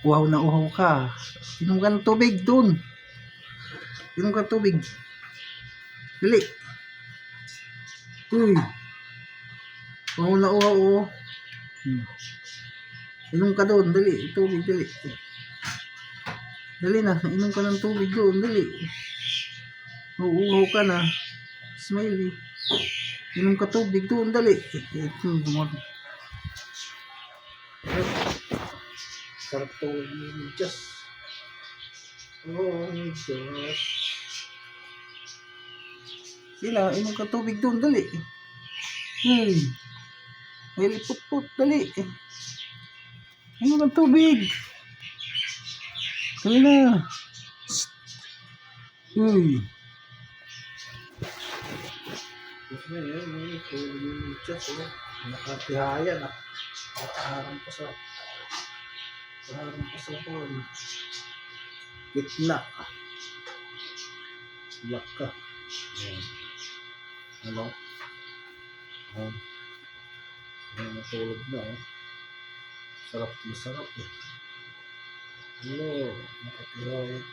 Uhaw na uhaw ka. Inom ka ng tubig doon. Inom ka ng tubig. Dali. Uy. Uhaw na uhaw, oh. Inom ka doon, dali. Tubig, dali. Dali na, inom ka ng tubig doon, dali. Uuhaw ka na. Smiley. Inom ka tubig doon, dali. Ito, dumating. Sarap to, Diyos. Oh, Diyos. Sila, inom ka tubig doon, dali. May lipot-pot, dali. Inom ka tubig. Dali na. Diyos, nakatihayan ah. Nakaharang pa sa phone. Gitna. Lock ka. Ano? Natulog na eh. Sarap eh. Ano? Nakatihayan.